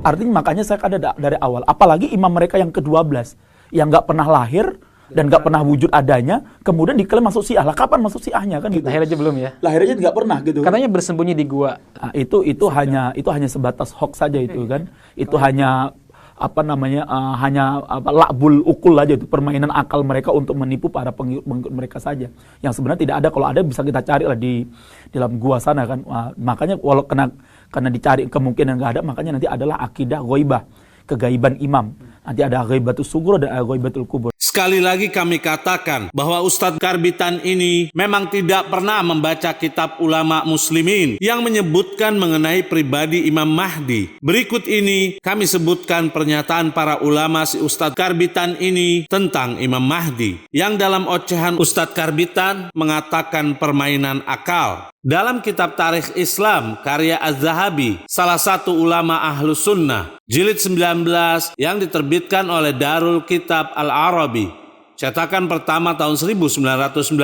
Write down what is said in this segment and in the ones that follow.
Artinya makanya saya ada dari awal. Apalagi imam mereka yang ke-12 yang nggak pernah lahir dan nggak pernah wujud adanya, kemudian diklaim masuk Syiah. Lah kapan masuk Syiahnya kan gitu? Lahir aja belum ya? Lahir aja nggak pernah gitu. Katanya bersembunyi di gua. Nah, itu hanya sebatas hoax saja itu kan. Itu hanya lakbul ukul aja, itu permainan akal mereka untuk menipu para pengikut mereka saja. Yang sebenarnya tidak ada, kalau ada bisa kita cari lah di dalam gua sana kan. Makanya karena dicari kemungkinan nggak ada, makanya nanti adalah akidah ghaibah, kegaiban imam. Nanti ada ghaibatus sughra dan ghaibatul kubur. Sekali lagi kami katakan bahwa Ustadz Karbitan ini memang tidak pernah membaca kitab ulama muslimin yang menyebutkan mengenai pribadi Imam Mahdi. Berikut ini kami sebutkan pernyataan para ulama si Ustadz Karbitan ini tentang Imam Mahdi, yang dalam ocehan Ustadz Karbitan mengatakan permainan akal. Dalam kitab Tarikh Islam karya Az-Zahabi, salah satu ulama Ahlus Sunnah, jilid 19 yang diterbitkan oleh Darul Kitab Al-Arabi, cetakan pertama tahun 1992,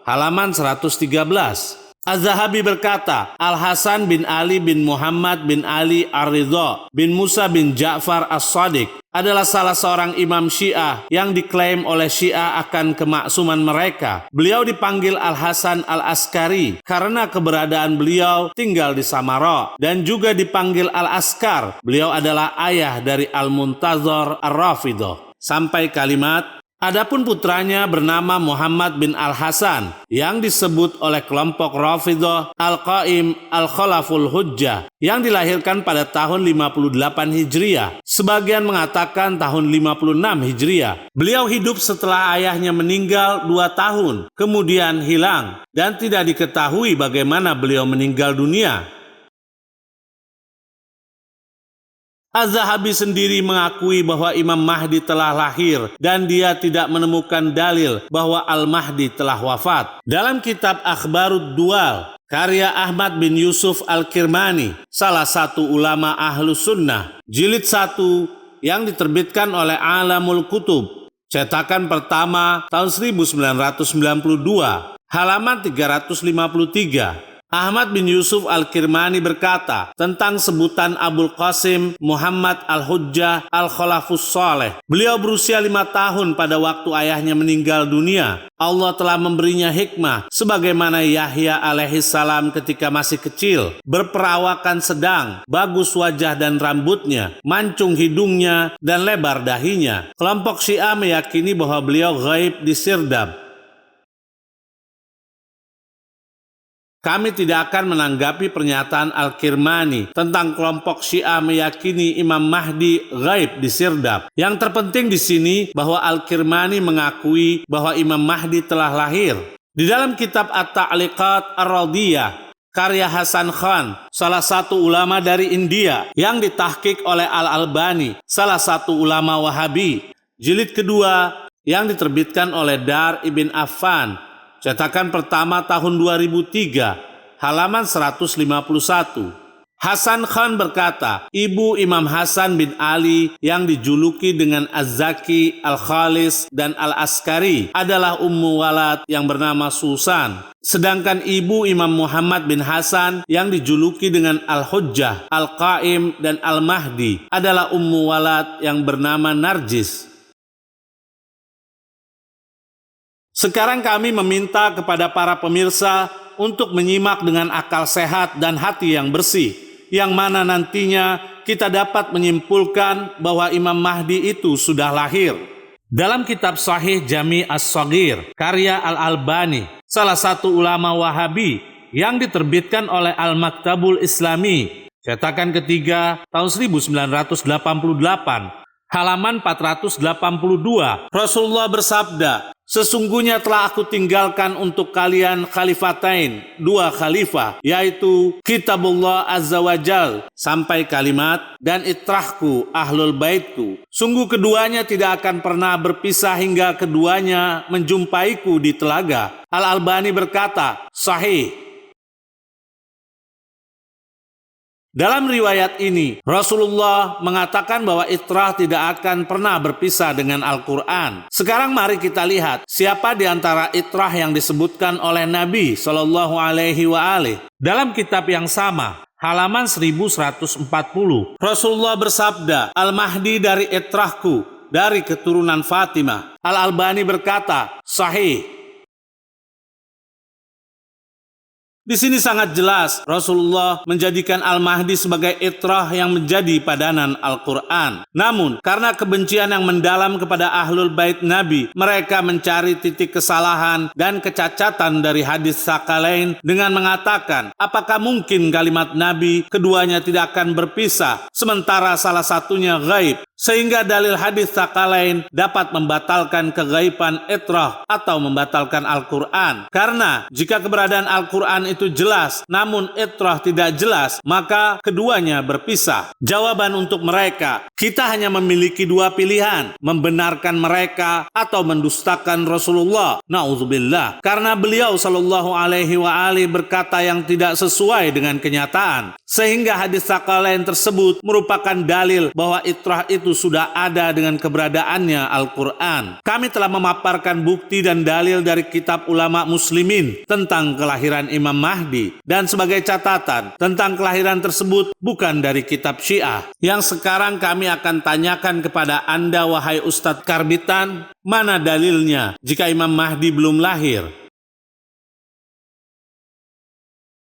halaman 113. Az-Zahabi berkata, Al-Hasan bin Ali bin Muhammad bin Ali Ar-Ridha bin Musa bin Ja'far As-Sadiq adalah salah seorang imam Syiah yang diklaim oleh Syiah akan kemaksuman mereka. Beliau dipanggil Al-Hasan Al-Askari karena keberadaan beliau tinggal di Samara, dan juga dipanggil Al-Askar. Beliau adalah ayah dari Al-Muntazar Ar-Rafidah. Sampai kalimat, adapun putranya bernama Muhammad bin Al-Hasan yang disebut oleh kelompok Rafidah Al-Qaim Al-Khalaful Hujjah yang dilahirkan pada tahun 58 Hijriah. Sebagian mengatakan tahun 56 Hijriah. Beliau hidup setelah ayahnya meninggal 2 tahun, kemudian hilang dan tidak diketahui bagaimana beliau meninggal dunia. Az-Zahabi sendiri mengakui bahwa Imam Mahdi telah lahir dan dia tidak menemukan dalil bahwa Al-Mahdi telah wafat. Dalam kitab Akhbarud Dual karya Ahmad bin Yusuf Al-Kirmani, salah satu ulama Ahlus Sunnah, jilid 1 yang diterbitkan oleh Alamul Kutub, cetakan pertama tahun 1992, halaman 353. Ahmad bin Yusuf Al-Kirmani berkata tentang sebutan Abul Qasim Muhammad Al-Hujjah Al-Khalafus Saleh. Beliau berusia 5 tahun pada waktu ayahnya meninggal dunia. Allah telah memberinya hikmah sebagaimana Yahya alaihissalam ketika masih kecil, berperawakan sedang, bagus wajah dan rambutnya, mancung hidungnya dan lebar dahinya. Kelompok Syiah meyakini bahwa beliau gaib di Sirdab. Kami tidak akan menanggapi pernyataan Al-Kirmani tentang kelompok Syiah meyakini Imam Mahdi gaib di Sirdab. Yang terpenting di sini bahwa Al-Kirmani mengakui bahwa Imam Mahdi telah lahir. Di dalam kitab At-Ta'liqat Ar-Radiyah karya Hasan Khan, salah satu ulama dari India yang ditahqiq oleh Al-Albani, salah satu ulama Wahabi, jilid kedua yang diterbitkan oleh Dar Ibn Affan, cetakan pertama tahun 2003, halaman 151. Hasan Khan berkata, ibu Imam Hasan bin Ali yang dijuluki dengan Az-Zaki, Al-Khalis, dan Al-Askari adalah Ummu Walad yang bernama Susan. Sedangkan ibu Imam Muhammad bin Hasan yang dijuluki dengan Al-Hujjah, Al-Qaim, dan Al-Mahdi adalah Ummu Walad yang bernama Narjis. Sekarang kami meminta kepada para pemirsa untuk menyimak dengan akal sehat dan hati yang bersih, yang mana nantinya kita dapat menyimpulkan bahwa Imam Mahdi itu sudah lahir. Dalam kitab Sahih Jami' As-Shaghir karya Al-Albani, salah satu ulama Wahabi yang diterbitkan oleh Al-Maktabul Islami, cetakan ketiga tahun 1988, halaman 482, Rasulullah bersabda, sesungguhnya telah aku tinggalkan untuk kalian khalifatain, 2 khalifah, yaitu Kitabullah Azza wa Jal, sampai kalimat, dan itrahku, ahlul baitku. Sungguh keduanya tidak akan pernah berpisah hingga keduanya menjumpaiku di telaga. Al-Albani berkata, sahih. Dalam riwayat ini, Rasulullah mengatakan bahwa itrah tidak akan pernah berpisah dengan Al-Quran. Sekarang mari kita lihat siapa di antara itrah yang disebutkan oleh Nabi Shallallahu Alaihi Wasallam. Dalam kitab yang sama, halaman 1140. Rasulullah bersabda, Al-Mahdi dari etrahku, dari keturunan Fatimah. Al-Albani berkata, sahih. Di sini sangat jelas Rasulullah menjadikan Al-Mahdi sebagai itrah yang menjadi padanan Al-Quran. Namun, karena kebencian yang mendalam kepada Ahlul Bait Nabi, mereka mencari titik kesalahan dan kecacatan dari hadis Tsaqalain dengan mengatakan, apakah mungkin kalimat Nabi keduanya tidak akan berpisah, sementara salah satunya gaib, sehingga dalil hadis Tsaqalain dapat membatalkan kegaiban itrah atau membatalkan Al-Quran. Karena jika keberadaan Al-Quran itu jelas, namun itrah tidak jelas, maka keduanya berpisah. Jawaban untuk mereka, kita hanya memiliki dua pilihan, membenarkan mereka atau mendustakan Rasulullah. Na'udzubillah. Karena beliau sallallahu alaihi wa alihi berkata yang tidak sesuai dengan kenyataan. Sehingga hadis Tsaqalain tersebut merupakan dalil bahwa itrah itu sudah ada dengan keberadaannya Al-Quran. Kami telah memaparkan bukti dan dalil dari kitab ulama muslimin tentang kelahiran Imam Mahdi. Dan sebagai catatan, tentang kelahiran tersebut bukan dari kitab Syiah. Yang sekarang kami akan tanyakan kepada Anda, wahai Ustadz Karbitan, mana dalilnya jika Imam Mahdi belum lahir?